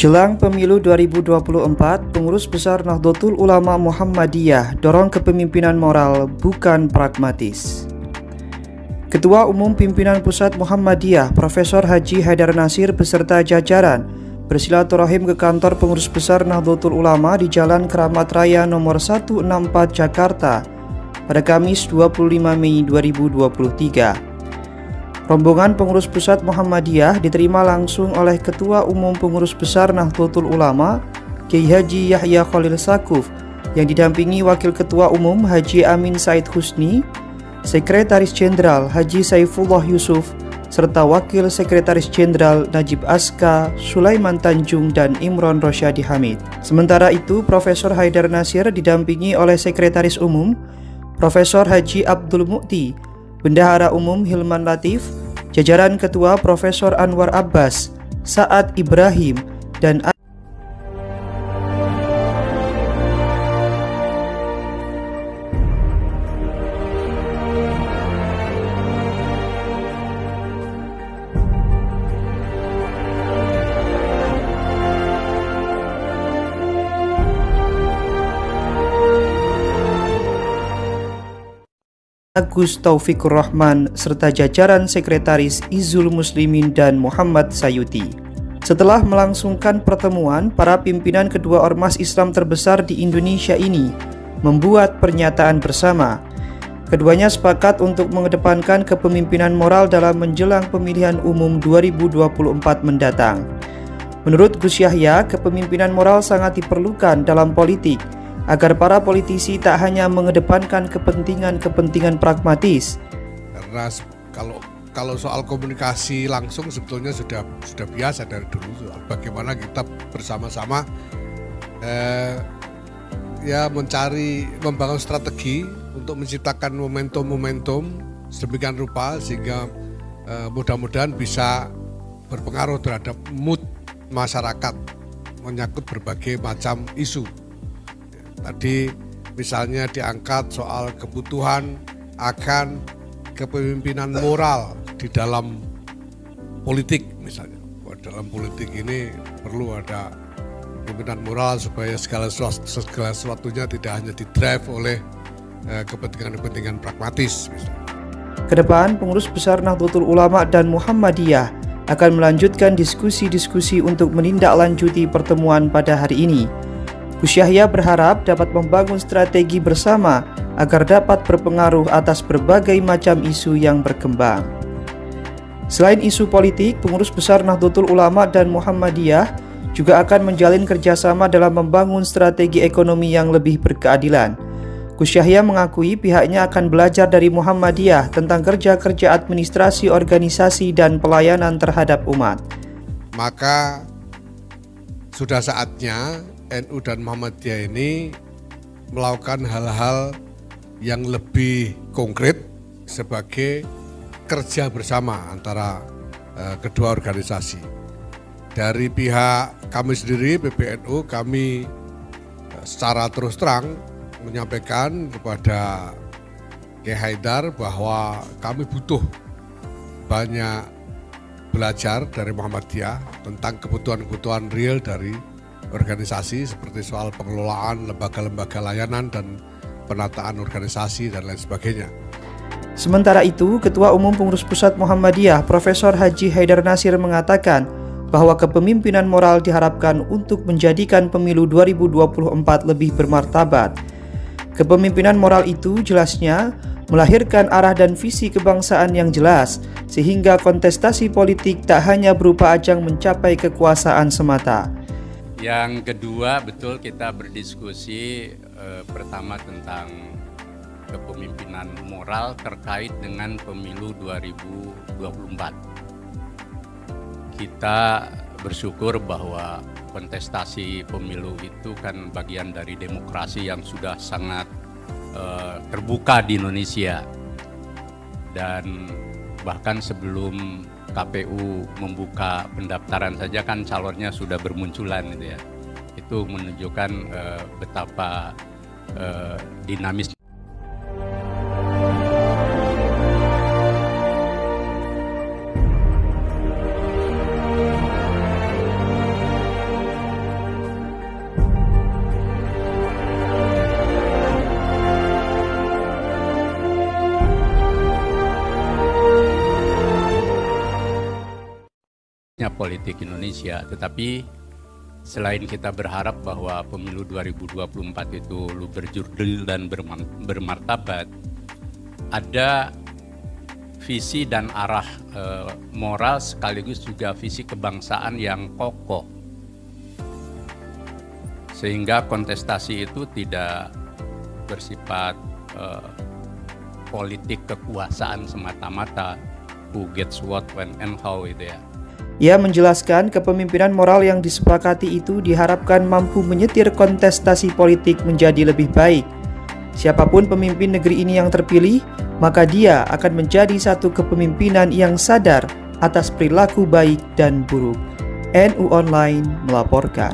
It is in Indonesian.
Jelang pemilu 2024, pengurus besar Nahdlatul Ulama Muhammadiyah dorong kepemimpinan moral bukan pragmatis. Ketua Umum Pimpinan Pusat Muhammadiyah Profesor Haji Haidar Nasir beserta jajaran bersilaturahim ke kantor pengurus besar Nahdlatul Ulama di Jalan Keramat Raya nomor 164 Jakarta pada Kamis 25 Mei 2023. Rombongan pengurus pusat Muhammadiyah diterima langsung oleh Ketua Umum Pengurus Besar Nahdlatul Ulama Kiai Haji Yahya Khalil Sakuf yang didampingi Wakil Ketua Umum Haji Amin Said Husni, Sekretaris Jenderal Haji Saifullah Yusuf, serta Wakil Sekretaris Jenderal Najib Aska, Sulaiman Tanjung, dan Imron Rosyadi Hamid. Sementara itu, Profesor Haidar Nasir didampingi oleh Sekretaris Umum Profesor Haji Abdul Mukti, Bendahara Umum Hilman Latif, jajaran Ketua Profesor Anwar Abbas, Saad Ibrahim, dan Agus Taufikur Rahman serta jajaran Sekretaris Izul Muslimin dan Muhammad Sayuti. Setelah melangsungkan pertemuan, para pimpinan kedua ormas Islam terbesar di Indonesia ini membuat pernyataan bersama. Keduanya sepakat untuk mengedepankan kepemimpinan moral dalam menjelang pemilihan umum 2024 mendatang. Menurut Gus Yahya, kepemimpinan moral sangat diperlukan dalam politik agar para politisi tak hanya mengedepankan kepentingan pragmatis. Karena kalau soal komunikasi langsung sebetulnya sudah biasa dari dulu, soal bagaimana kita bersama-sama membangun strategi untuk menciptakan momentum sedemikian rupa sehingga mudah-mudahan bisa berpengaruh terhadap mood masyarakat menyangkut berbagai macam isu. Tadi misalnya diangkat soal kebutuhan akan kepemimpinan moral di dalam politik misalnya. Dalam politik ini perlu ada kepemimpinan moral supaya segala sesuatunya tidak hanya didrive oleh kepentingan pragmatis misalnya. Kedepan, pengurus besar Nahdlatul Ulama dan Muhammadiyah akan melanjutkan diskusi-diskusi untuk menindaklanjuti pertemuan pada hari ini. Gus Yahya berharap dapat membangun strategi bersama agar dapat berpengaruh atas berbagai macam isu yang berkembang. Selain isu politik, pengurus besar Nahdlatul Ulama dan Muhammadiyah juga akan menjalin kerjasama dalam membangun strategi ekonomi yang lebih berkeadilan. Gus Yahya mengakui pihaknya akan belajar dari Muhammadiyah tentang kerja-kerja administrasi organisasi dan pelayanan terhadap umat. Maka sudah saatnya NU dan Muhammadiyah ini melakukan hal-hal yang lebih konkret sebagai kerja bersama antara kedua organisasi. Dari pihak kami sendiri, PBNU, kami secara terus terang menyampaikan kepada Kiai Haidar bahwa kami butuh banyak belajar dari Muhammadiyah tentang kebutuhan-kebutuhan real dari organisasi seperti soal pengelolaan lembaga-lembaga layanan dan penataan organisasi dan lain sebagainya. Sementara itu, Ketua Umum Pengurus Pusat Muhammadiyah Profesor Haji Haidar Nasir mengatakan bahwa kepemimpinan moral diharapkan untuk menjadikan pemilu 2024 lebih bermartabat. Kepemimpinan moral itu jelasnya melahirkan arah dan visi kebangsaan yang jelas, sehingga kontestasi politik tak hanya berupa ajang mencapai kekuasaan semata. Yang kedua, betul kita berdiskusi pertama tentang kepemimpinan moral terkait dengan pemilu 2024. Kita bersyukur bahwa kontestasi pemilu itu kan bagian dari demokrasi yang sudah sangat terbuka di Indonesia. Dan bahkan sebelum KPU membuka pendaftaran saja kan calonnya sudah bermunculan gitu ya. Itu menunjukkan betapa dinamis. politik Indonesia. Tetapi selain kita berharap bahwa pemilu 2024 itu luber jurdil dan bermartabat, ada visi dan arah moral sekaligus juga visi kebangsaan yang kokoh. Sehingga kontestasi itu tidak bersifat politik kekuasaan semata-mata, who gets what, when, and how itu ya. Ia menjelaskan kepemimpinan moral yang disepakati itu diharapkan mampu menyetir kontestasi politik menjadi lebih baik. Siapapun pemimpin negeri ini yang terpilih, maka dia akan menjadi satu kepemimpinan yang sadar atas perilaku baik dan buruk. NU Online melaporkan.